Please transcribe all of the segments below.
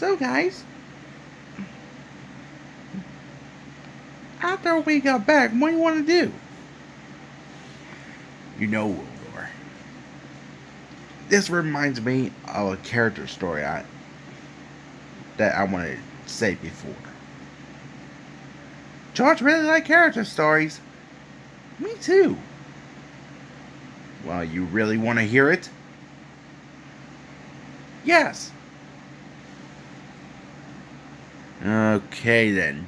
So guys, after we got back, what do you want to do? You know, Wildor, this reminds me of a character story that I want to say before. George really liked character stories. Me too. Well, you really want to hear it? Yes. Okay then.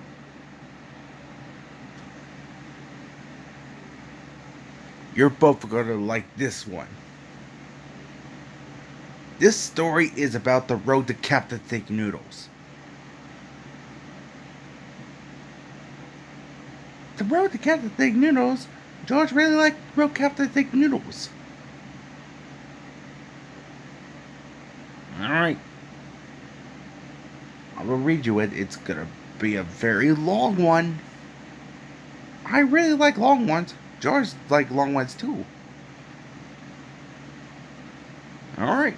You're both gonna like this one. This story is about the road to Captain Thinknoodles. The road to Captain Thinknoodles? George really liked Road Captain Thinknoodles. Alright. I will read you it. It's gonna be a very long one. I really like long ones. George likes long ones too. Alright.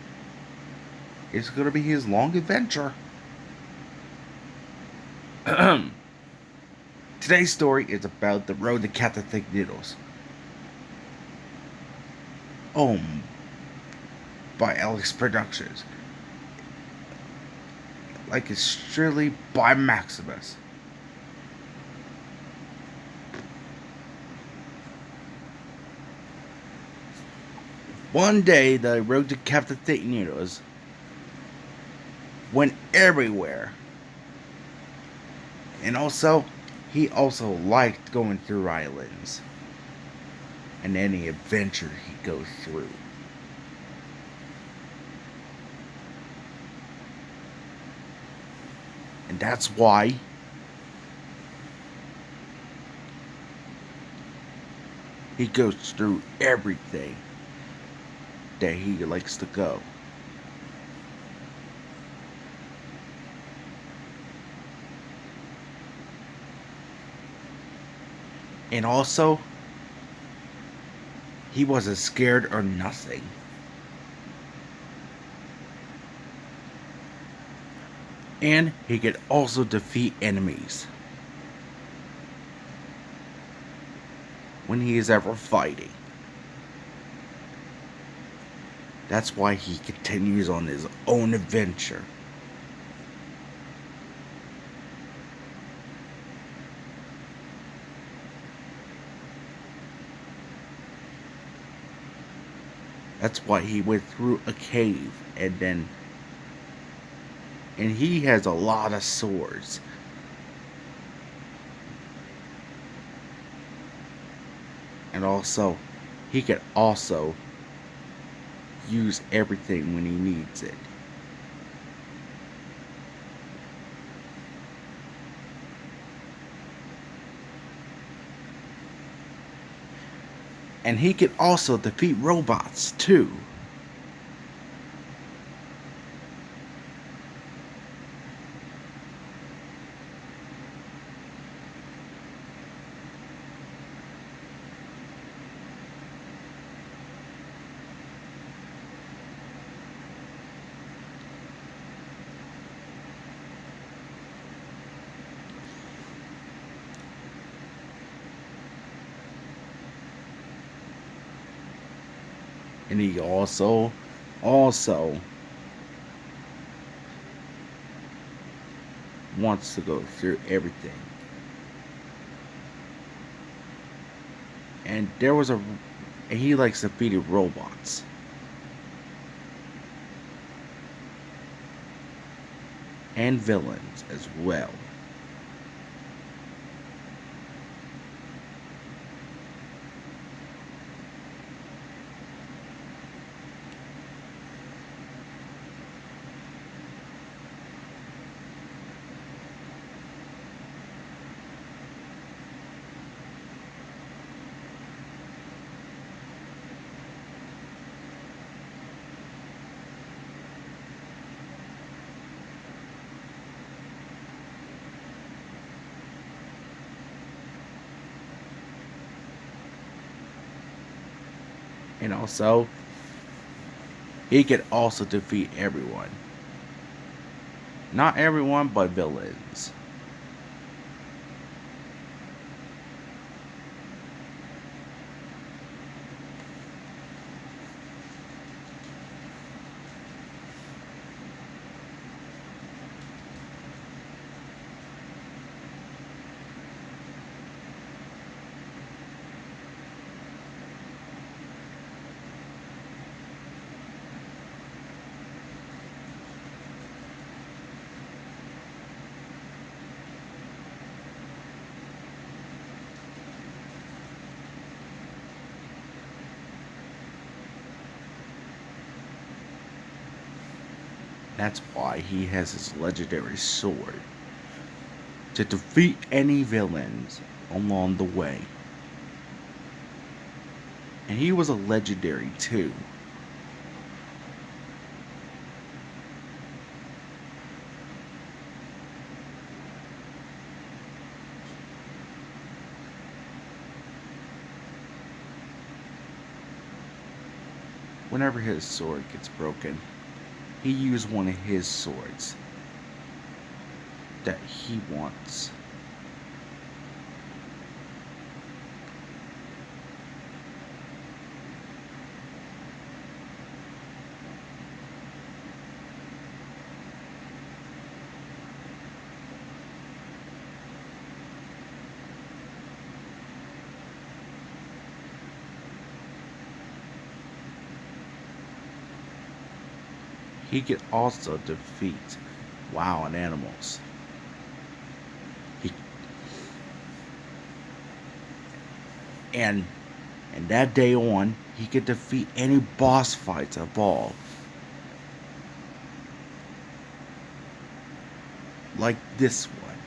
It's gonna be his long adventure. Today's story is about the road to Captain Thinknoodles. Owned by Alex Productions. Like it's surely by Maximus. One day, the road to Captain Thinknoodles went everywhere. And also, he also liked going through islands and any adventure he goes through. And that's why he goes through everything that he likes to go. And also, he wasn't scared or nothing. And he could also defeat enemies when he is ever fighting. That's why he continues on his own adventure. That's why he went through a cave and he has a lot of swords. And also, he can also use everything when he needs it. And he can also defeat robots too. And he also wants to go through everything. And he likes defeating robots. And villains as well. And also, he can also defeat everyone. Not everyone, but villains. That's why he has his legendary sword to defeat any villains along the way. And he was a legendary too. Whenever his sword gets broken, he used one of his swords that he wants. He could also defeat wild animals. He, and and that day on, he could defeat any boss fights of all, like this one.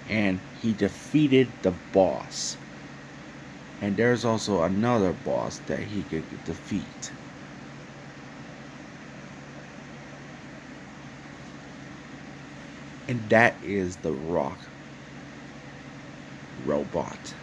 And he defeated the boss. And there's also another boss that he could defeat. And that is the rock robot.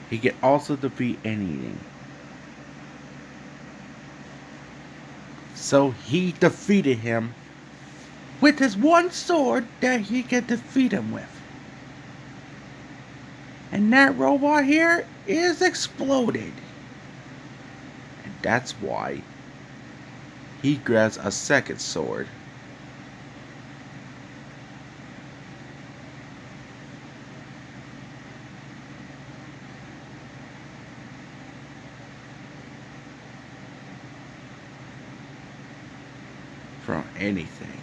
He can also defeat anything. So he defeated him with his one sword that he could defeat him with. And that robot here is exploded. And that's why he grabs a second sword. From anything.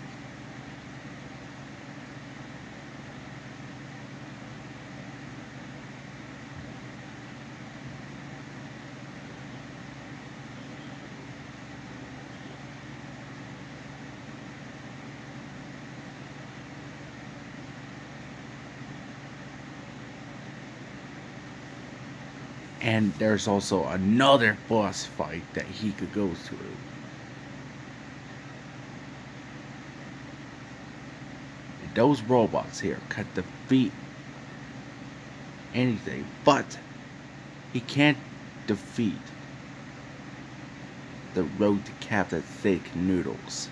And there's also another boss fight that he could go through. Those robots here could defeat anything, but he can't defeat the road to Captain Thinknoodles.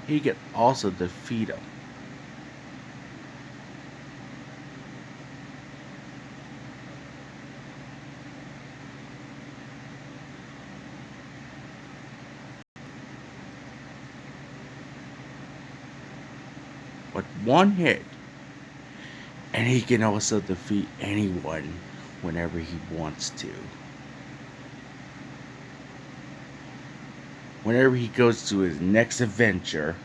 he can also defeat him. With one hit, and he can also defeat anyone whenever he wants to. Whenever he goes to his next adventure,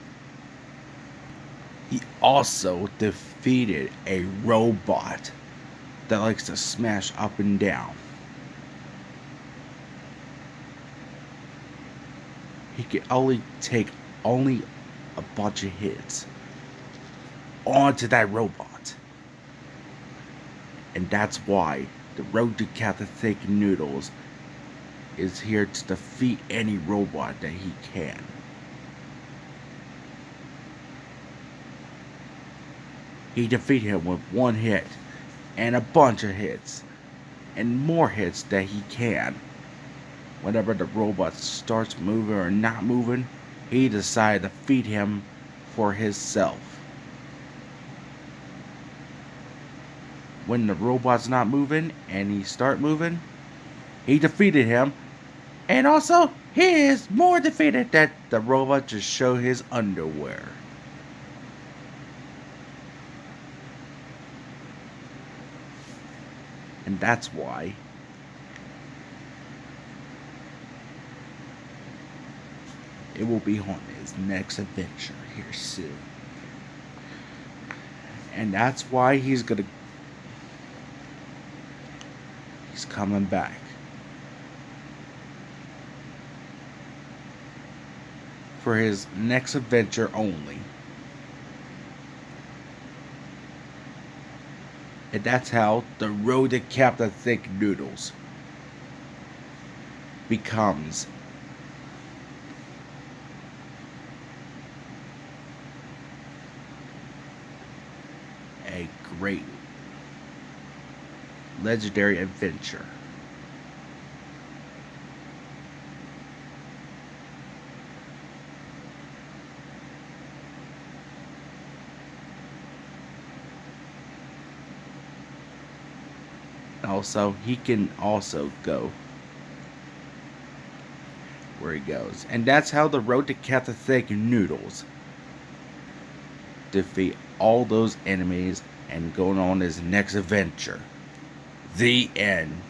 he also defeated a robot that likes to smash up and down. He can only take a bunch of hits onto that robot. And that's why the road to Captain Thinknoodles is here to defeat any robot that he can. He defeated him with one hit, and a bunch of hits, and more hits that he can. Whenever the robot starts moving or not moving, he decided to feed him for himself. When the robot's not moving and he start moving, he defeated him. And also, he is more defeated that the robot just showed his underwear. And that's why it will be on his next adventure here soon. And that's why he's coming back. For his next adventure only. And that's how the road to Captain Thinknoodles becomes a great legendary adventure. Also, he can also go where he goes. And that's how the road to Captain Thinknoodles defeat all those enemies and going on his next adventure. The end.